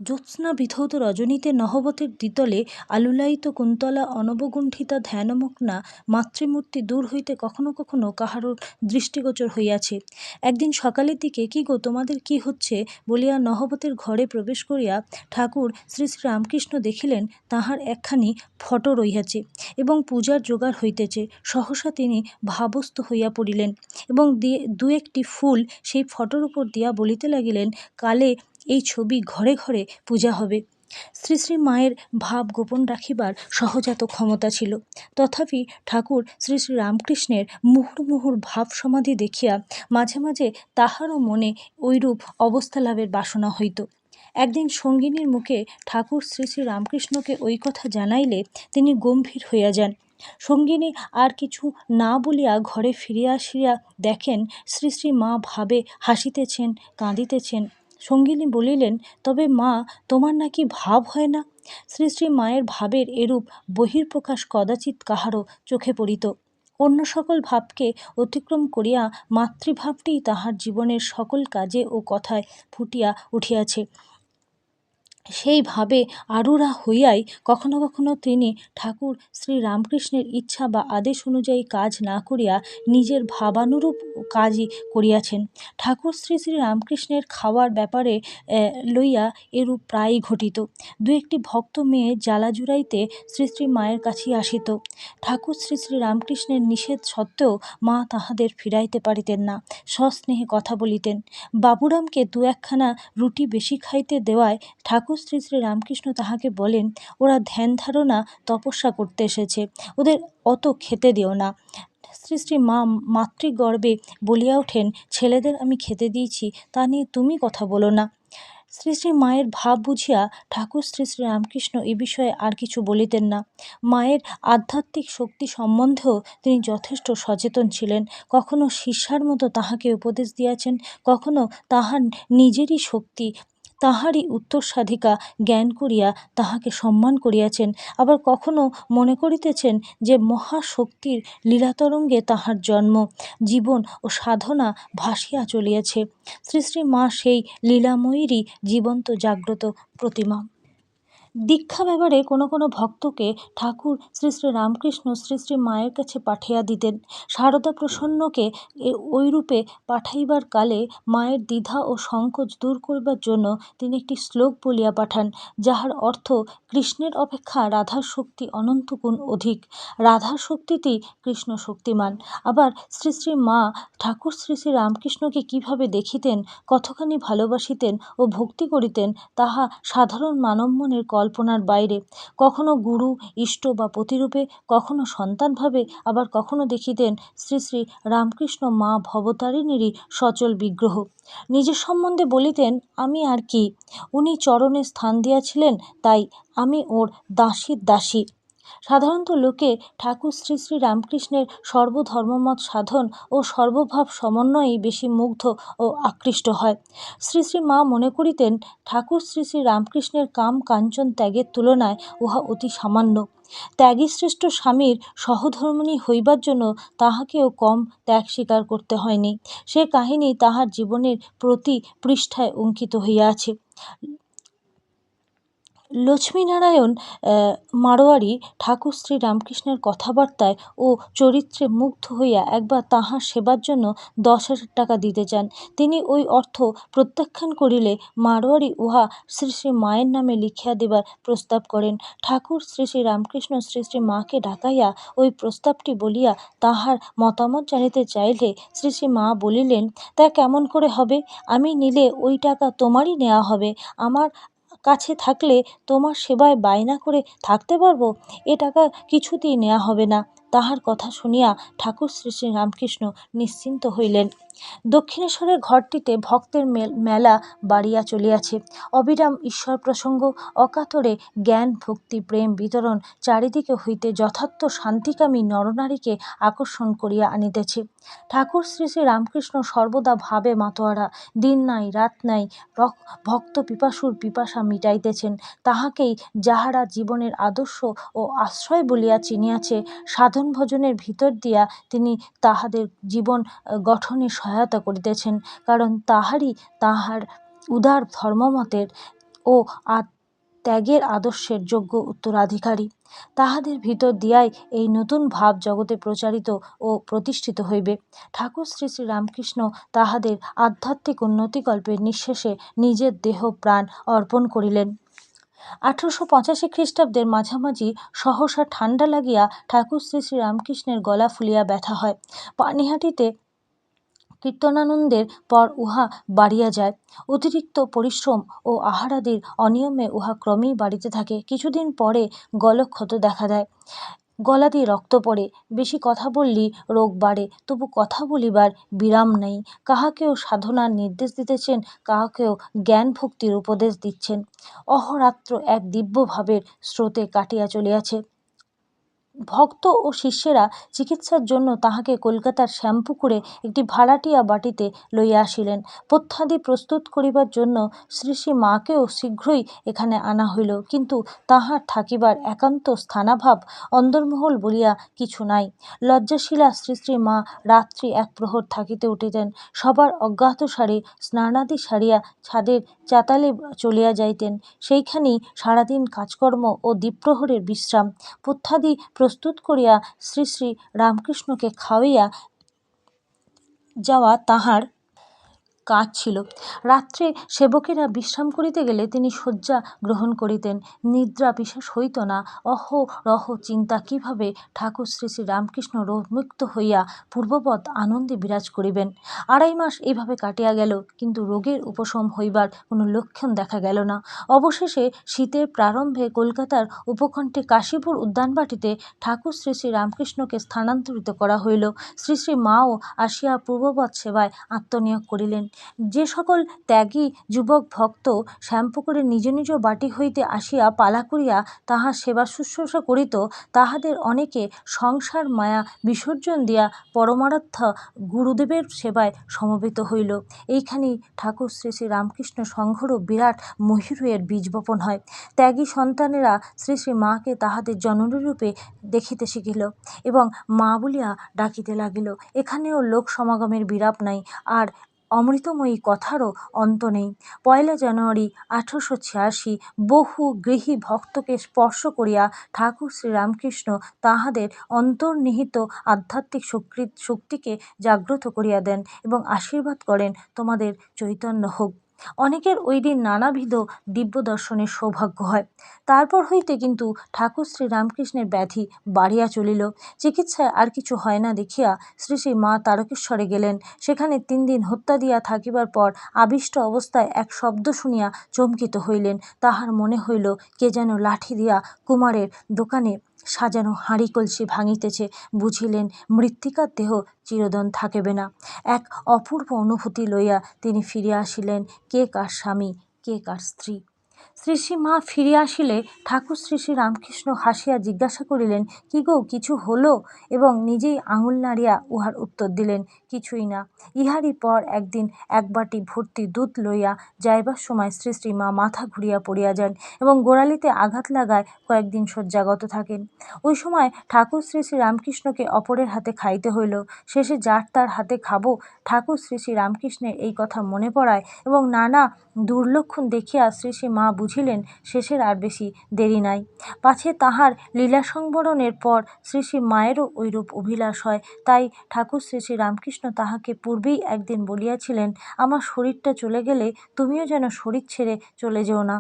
জ্যোৎস্না বিধৌত রজনীতে নহবতের দ্বিতলে আলুলায়িত কুন্তলা অনবগুণ্ঠিতা ধ্যানমগ্না মাতৃমূর্তি দূর হইতে কখনো কখনো কাহারও দৃষ্টিগোচর হইয়াছে। একদিন সকালের দিকে কি গো তোমাদের কি হচ্ছে বলিয়া নহবতের ঘরে প্রবেশ করিয়া ঠাকুর শ্রী শ্রী রামকৃষ্ণ দেখিলেন তাহার একখানি ফটো রহিয়াছে এবং পূজার জোগাড় হইতেছে। সহসা তিনি ভাবস্থ হইয়া পড়িলেন এবং দু একটি ফুল সেই ফটোর উপর দিয়া বলিতে লাগিলেন, কালে এই ছবি ঘরে ঘরে পূজা হবে। শ্রী শ্রী মায়ের ভাব গোপন রাখিবার সহজাত ক্ষমতা ছিল, তথাপি ঠাকুর শ্রী শ্রী রামকৃষ্ণের মুহুর্মুহুর ভাব সমাধি দেখিয়া মাঝে মাঝে তাহারও মনে ঐরূপ অবস্থা লাভের বাসনা হইত। একদিন সঙ্গিনীর মুখে ঠাকুর শ্রী শ্রী রামকৃষ্ণকে ওই কথা জানাইলে তিনি গম্ভীর হইয়া যান। সঙ্গিনী আর কিছু না বলিয়া ঘরে ফিরিয়া আসিয়া দেখেন শ্রী শ্রী মা ভাবে হাসিতেছেন, কাঁদিতেছেন। সঙ্গিনী বলিলেন, তবে মা, তোমার নাকি ভাব হয় না? শ্রী শ্রী মায়ের ভাবের এরূপ বহির্প্রকাশ কদাচিৎ কাহারও চোখে পড়িত। অন্য সকল ভাবকে অতিক্রম করিয়া মাতৃভাবটিই তাহার জীবনের সকল কাজে ও কথায় ফুটিয়া উঠিয়াছে। সেই ভাবে আরূঢ়া হইয়াই কখনো কখনো তিনি ঠাকুর শ্রী রামকৃষ্ণের ইচ্ছা বা আদেশ অনুযায়ী কাজ না করিয়া নিজের ভাবানুরূপ কাজই করিয়াছেন। ঠাকুর শ্রী শ্রী রামকৃষ্ণের খাওয়ার ব্যাপারে লইয়া এরূপ প্রায়ই ঘটিত। দু একটি ভক্ত মেয়ে জ্বালা জুড়াইতে শ্রী শ্রী মায়ের কাছেই আসিত। ঠাকুর শ্রী শ্রী রামকৃষ্ণের নিষেধ সত্ত্বেও মা তাহাদের ফিরাইতে পারিতেন না। সস্নেহে কথা বলিতেন। বাবুরামকে দু একখানা রুটি বেশি খাইতে দেওয়ায় ঠাকুর শ্রী শ্রী রামকৃষ্ণ তাহাকে বলেন, ওরা ধ্যান ধারণা তপস্যা করতে এসেছে, ওদের অত খেতে দিও না। শ্রী শ্রী মা মাতৃগর্বে বলিয়া ওঠেন, ছেলেদের আমি খেতে দিয়েছি, তা নিয়ে তুমি কথা বলো না। শ্রী শ্রী মায়ের ভাব বুঝিয়া ঠাকুর শ্রী শ্রী রামকৃষ্ণ এ বিষয়ে আর কিছু বলিতেন না। মায়ের আধ্যাত্মিক শক্তি সম্বন্ধেও তিনি যথেষ্ট সচেতন ছিলেন। কখনো শিষ্যার মতো তাহাকে উপদেশ দিয়াছেন, কখনো তাহার নিজেরই শক্তি, তাহারই উত্তরসাধিকা জ্ঞান করিয়া তাহাকে সম্মান করিয়াছেন। আবার কখনো মনে করিতেছেন যে মহাশক্তির লীলাতরঙ্গে তাহার জন্ম, জীবন ও সাধনা ভাসিয়া চলিয়াছে। শ্রী শ্রী মা সেই লীলাময়ীরই জীবন্ত জাগ্রত প্রতিমা। দীক্ষা ব্যাপারে কোনো কোনো ভক্তকে ঠাকুর শ্রী শ্রী রামকৃষ্ণ শ্রী শ্রী মায়ের কাছে পাঠাইয়া দিতেন। সারদা প্রসন্নকে ওইরূপে পাঠাইবার কালে মায়ের দ্বিধা ও সংকোচ দূর করিবার জন্য তিনি একটি শ্লোক বলিয়া পাঠান, যাহার অর্থ, কৃষ্ণের অপেক্ষা রাধার শক্তি অনন্ত গুণ অধিক, রাধার শক্তিতেই কৃষ্ণ শক্তিমান। আবার শ্রী শ্রী মা ঠাকুর শ্রী শ্রী রামকৃষ্ণকে কিভাবে দেখিতেন, কতখানি ভালোবাসিতেন ও ভক্তি করিতেন, তাহা সাধারণ মানব মনের কল্পনার বাইরে। কখনো গুরু, ইষ্ট বা পতিরূপে, কখনো সন্তানভাবে, আবার কখনো দেখিতেন শ্রী শ্রী রামকৃষ্ণ মা ভবতারিণীরই সচল বিগ্রহ। নিজের সম্বন্ধে বলিতেন, আমি আর কি, উনি চরণে স্থান দিয়াছিলেন, তাই আমি ওর দাসীর দাসী। সাধারণত লোকে ঠাকুর শ্রী শ্রী রামকৃষ্ণের সর্বধর্মমত সাধন ও সর্বভাব সমন্বয়েই বেশি মুগ্ধ ও আকৃষ্ট হয়। শ্রী শ্রী মা মনে করিতেন, ঠাকুর শ্রী শ্রী রামকৃষ্ণের কাম কাঞ্চন ত্যাগের তুলনায় উহা অতি সামান্য। ত্যাগী শ্রেষ্ঠ স্বামীর সহধর্মিণী হইবার জন্য তাহাকেও কম ত্যাগ স্বীকার করতে হয়নি। সে কাহিনী তাহার জীবনের প্রতি পৃষ্ঠায় অঙ্কিত হইয়া আছে। লক্ষ্মীনারায়ণ মারোয়ারি ঠাকুর শ্রী রামকৃষ্ণের কথাবার্তায় ও চরিত্রে মুগ্ধ হইয়া একবার তাঁহার সেবার জন্য 10,000 টাকা দিতে চান। তিনি ওই অর্থ প্রত্যাখ্যান করিলে মারোয়ারি উহা শ্রী শ্রী মায়ের নামে লিখিয়া দেবার প্রস্তাব করেন। ঠাকুর শ্রী শ্রী রামকৃষ্ণ শ্রী শ্রী মাকে ডাকাইয়া ওই প্রস্তাবটি বলিয়া তাহার মতামত জানিতে চাইলে শ্রী শ্রী মা বলিলেন, তা কেমন করে হবে? আমি নিলে ওই টাকা তোমারই নেওয়া হবে। আমার কাছে থাকলে তোমার সেবায় বায়না করে থাকতে পারবো? এ টাকা কিছুতেই নেওয়া হবে না। তাহার কথা শুনিয়া ঠাকুর শ্রী শ্রী রামকৃষ্ণ নিশ্চিন্ত হইলেন। দক্ষিণেশ্বরের ঘরটিতে ভক্তের মেলা বাড়িয়া চলিয়াছে। অবিরাম ঈশ্বর প্রসঙ্গ, অকাতরে জ্ঞান ভক্তি প্রেম বিতরণ চারিদিকে হইতে যথার্থ শান্তিকামী নরনারীকে আকর্ষণ করিয়া আনিতেছে। ঠাকুর শ্রী শ্রী রামকৃষ্ণ সর্বদা ভাবে মাতোয়ারা, দিন নাই রাত নাই ভক্ত পিপাসুর পিপাসা মিটাইতেছেন। তাহাকেই যাহারা জীবনের আদর্শ ও আশ্রয় বলিয়া চিনিয়াছে, সাধন ভজনের ভিতর দিয়া তিনি তাহাদের জীবন গঠনে সহায়তা করিতেছেন। কারণ তাহার উদার ধর্মমতের ও ত্যাগের আদর্শের যোগ্য উত্তরাধিকারী। তাহাদের ভিতর দিয়াই এই নতুন ভাব জগতে প্রচারিত ও প্রতিষ্ঠিত হইবে। ঠাকুর শ্রী শ্রী রামকৃষ্ণ তাহাদের আধ্যাত্মিক উন্নতিকল্পের নিঃশেষে নিজের দেহ প্রাণ অর্পণ করিলেন। 1885 খ্রিস্টাব্দের মাঝামাঝি সহসা ঠান্ডা লাগিয়া ঠাকুর শ্রী শ্রী রামকৃষ্ণের গলা ফুলিয়া ব্যথা হয়। পানিহাটিতে কীর্তনানন্দের পর উহা বাড়িয়া যায়। অতিরিক্ত পরিশ্রম ও আহারাদির অনিয়মে উহা ক্রমেই বাড়িতে থাকে। কিছুদিন পরে গলক্ষত দেখা দেয়, গলা দিয়ে রক্ত পড়ে। বেশি কথা বললি রোগ বাড়ে, তবু কথা বলিবার বিরাম নাই। কাহাকেও সাধনার নির্দেশ দিতেছেন, কাহাকেও জ্ঞান ভক্তির উপদেশ দিচ্ছেন। অহরাত্র এক দিব্য ভাবের স্রোতে কাটিয়া চলিয়াছে। ভক্ত ও শিষ্যেরা চিকিৎসার জন্য তাহাকে কলকাতার শ্যামপুকুরে একটি ভাড়াটিয়া বাটিতে লইয়া আসিলেন। পথ্যাদি প্রস্তুত করিবার জন্য শ্রী শ্রী মাকেও শীঘ্রই এখানে আনা হইল, কিন্তু তাহার থাকিবার একান্ত স্থানাভাব, অন্দরমহল বলিয়া কিছু নাই। লজ্জাশীলা শ্রী শ্রী মা রাত্রি এক প্রহর থাকিতে উঠিতেন, সবার অজ্ঞাতসারে স্নানাদি সারিয়া ছাদের চাতালে চলিয়া যাইতেন। সেইখানেই সারাদিন কাজকর্ম ও দ্বিপ্রহরের বিশ্রাম। পথ্যাদি প্রস্তুত করিয়া শ্রী শ্রী রামকৃষ্ণকে খাওয়াইয়া যাওয়া তাহার কাজ ছিল। রাত্রে সেবকেরা বিশ্রাম করিতে গেলে তিনি শয্যা গ্রহণ করিতেন। নিদ্রা বিশেষ হইত না। অহরহ চিন্তা কিভাবে ঠাকুর শ্রী শ্রী রামকৃষ্ণ রোগমুক্ত হইয়া পূর্ববৎ আনন্দে বিরাজ করিবেন। 2.5 মাস এইভাবে কাটিয়া গেল, কিন্তু রোগের উপশম হইবার কোনো লক্ষণ দেখা গেল না। অবশেষে শীতের প্রারম্ভে কলকাতার উপকণ্ঠে কাশীপুর উদ্যানবাটিতে ঠাকুর শ্রী শ্রী রামকৃষ্ণকে স্থানান্তরিত করা হইল। শ্রী শ্রী মাও আসিয়া পূর্ববৎ সেবায় আত্মনিয়োগ করিলেন। যে সকল ত্যাগী যুবক ভক্ত শ্যামপুকুরে নিজ নিজ বাটি হইতে আসিয়া পালা করিয়া তাহার সেবা শুশ্রূষা করিত, তাহাদের অনেকে সংসার মায়া বিসর্জন দিয়া পরমারাধ্য গুরুদেবের সেবায় সমবেত হইল। এইখানেই ঠাকুর শ্রী শ্রী রামকৃষ্ণ সংঘরও বিরাট মহীরুহের বীজ বপন হয়। ত্যাগী সন্তানেরা শ্রী শ্রী মাকে তাহাদের জননীরূপে দেখিতে শিখিল এবং মা বলিয়া ডাকিতে লাগিল। এখানেও লোক সমাগমের বিরাম নাই, আর অমৃতময়ী কথারও অন্ত নেই। 1 জানুয়ারি 1886 বহু গৃহী ভক্তকে স্পর্শ করিয়া ঠাকুর শ্রী রামকৃষ্ণ তাহাদের অন্তর্নিহিত আধ্যাত্মিক শক্তিকে জাগ্রত করিয়া দেন এবং আশীর্বাদ করেন, তোমাদের চৈতন্য হোক। অনেকের ওই দিন নানাবিধ দিব্য দর্শনের সৌভাগ্য হয়। তারপর হইতে কিন্তু ঠাকুর শ্রী রামকৃষ্ণের ব্যাধি বাড়িয়া চলিল। চিকিৎসায় আর কিছু হয় না দেখিয়া শ্রী শ্রী মা তারকেশ্বরে গেলেন। সেখানে 3 দিন হত্যা দিয়া থাকিবার পর আবিষ্ট অবস্থায় এক শব্দ শুনিয়া চমকিত হইলেন। তাহার মনে হইল কে যেন লাঠি দিয়া কুমারের দোকানে সাজানো হাঁড়ি কলসি ভাঙিতেছে। বুঝিলেন মৃত্তিকার দেহ চিরদিন থাকিবে না। এক অপূর্ব অনুভূতি লইয়া তিনি ফিরিয়া আসিলেন। কে কার স্বামী, কে কার স্ত্রী। শ্রী শ্রী মা ফিরিয়া আসিলে ঠাকুর শ্রী শ্রী রামকৃষ্ণ হাসিয়া জিজ্ঞাসা করিলেন, কি গো, কিছু হলো? এবং নিজেই আঙুল নাড়িয়া উহার উত্তর দিলেন, কিছুই না। ইহারই পর একদিন এক বাটি ভর্তি দুধ লইয়া যাইবার সময় শ্রী শ্রী মা মাথা ঘুরিয়া পড়িয়া যান এবং গোড়ালিতে আঘাত লাগায় কয়েকদিন শয্যাগত থাকেন। ওই সময় ঠাকুর শ্রী শ্রী রামকৃষ্ণকে অপরের হাতে খাইতে হইল। শেষে যার তার হাতে খাবো। ঠাকুর শ্রী শ্রী রামকৃষ্ণের এই কথা মনে পড়ায় এবং নানা দুর্লক্ষণ দেখিয়া শ্রী শ্রী মা বুঝিলেন শেষের আর বেশি দেরি নাই। পাছে তাহার লীলা সংবরণের পর শ্রী শ্রী মায়েরও ঐরূপ অভিলাষ হয়। তাই ঠাকুর শ্রী শ্রী রামকৃষ্ণ তাহাকে পূর্বেই একদিন বলিয়াছিলেন, আমার শরীরটা চলে গেলে তুমিও যেন শরীর ছেড়ে চলে যেও না।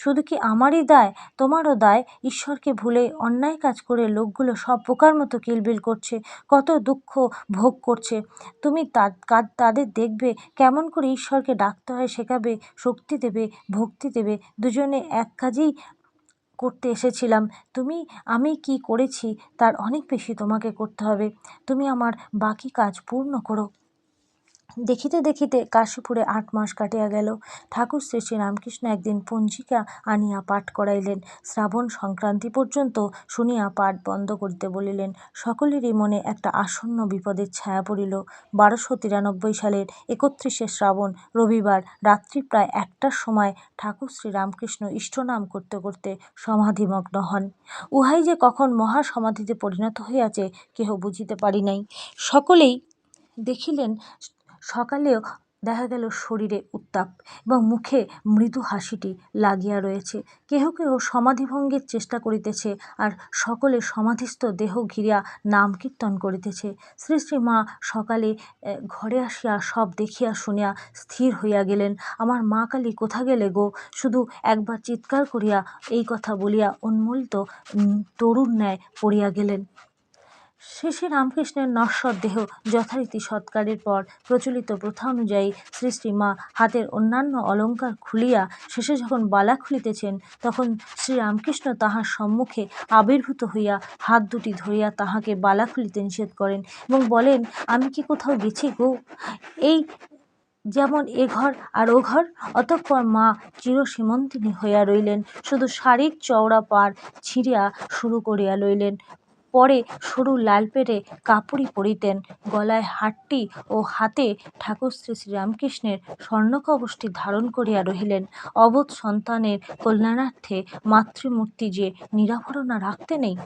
শুধু কি আমারই দায়, তোমারও দায়। ঈশ্বরকে ভুলে অন্যায় কাজ করে লোকগুলো সব বোকার মতো কিলবিল করছে, কত দুঃখ ভোগ করছে। তুমি তাদের দেখবে, কেমন করে ঈশ্বরকে ডাকতে হয় শেখাবে, শক্তি দেবে, ভক্তি দেবে। দুজনে এক কাজেই করতে এসেছিলাম। আমি কি করেছি তার অনেক বেশি তোমাকে করতে হবে। তুমি আমার বাকি কাজ পূর্ণ করো। দেখিতে দেখিতে কাশীপুরে 8 মাস কাটিয়া গেল। ঠাকুর শ্রী শ্রী রামকৃষ্ণ একদিন পঞ্জিকা আনিয়া পাঠ করাইলেন। শ্রাবণ সংক্রান্তি পর্যন্ত শুনিয়া পাঠ বন্ধ করিতে বলিলেন। সকলেরই মনে একটা আসন্ন বিপদের ছায়া পড়িল। 1293 সালের 31শে শ্রাবণ রবিবার রাত্রি প্রায় 1টার সময় ঠাকুর শ্রী রামকৃষ্ণ ইষ্টনাম করতে করতে সমাধিমগ্ন হন। উহাই যে কখন মহাসমাধিতে পরিণত হইয়াছে কেহ বুঝিতে পারি নাই। সকলেই দেখিলেন। সকালেও দেখা গেল শরীরে উত্তাপ এবং মুখে মৃদু হাসিটি লাগিয়া রয়েছে। কেহ কেহ সমাধিভঙ্গের চেষ্টা করিতেছে, আর সকলে সমাধিস্থ দেহ ঘিরিয়া নাম কীর্তন করিতেছে। শ্রী শ্রী মা সকালে ঘরে আসিয়া সব দেখিয়া শুনিয়া স্থির হইয়া গেলেন। আমার মা কালী কোথা গেলে গো? শুধু একবার চিৎকার করিয়া এই কথা বলিয়া উন্মূলিত তরুর ন্যায় পড়িয়া গেলেন। শ্রী শ্রী রামকৃষ্ণের নশ্বর দেহ যথারীতি সৎকারের পর প্রচলিত প্রথা অনুযায়ী শ্রী শ্রী মা হাতের অন্যান্য অলঙ্কার খুলিয়া শেষে যখন বালা খুলিতেছেন, তখন শ্রীরামকৃষ্ণ তাহার সম্মুখে আবির্ভূত হইয়া হাত দুটি ধরিয়া তাহাকে বালা খুলিতে নিষেধ করেন এবং বলেন, আমি কি কোথাও গেছি গো? এই যেমন এ ঘর আর ও ঘর। অতঃপর মা চিরসীমন্তিনী হইয়া রইলেন, শুধু শাড়ির চওড়া পাড় ছিঁড়িয়া শুরু করিয়া লইলেন। পরে সরু লাল পেটে কাপড়ি পরিতেন, গলায় হারটি ও হাতে ঠাকুর শ্রী শ্রীরামকৃষ্ণের স্বর্ণকবচটি ধারণ করিয়া রহিলেন। অবোধ সন্তানের কল্যাণার্থে মাতৃমূর্তি যে নিরাভরণা রাখতে নেই।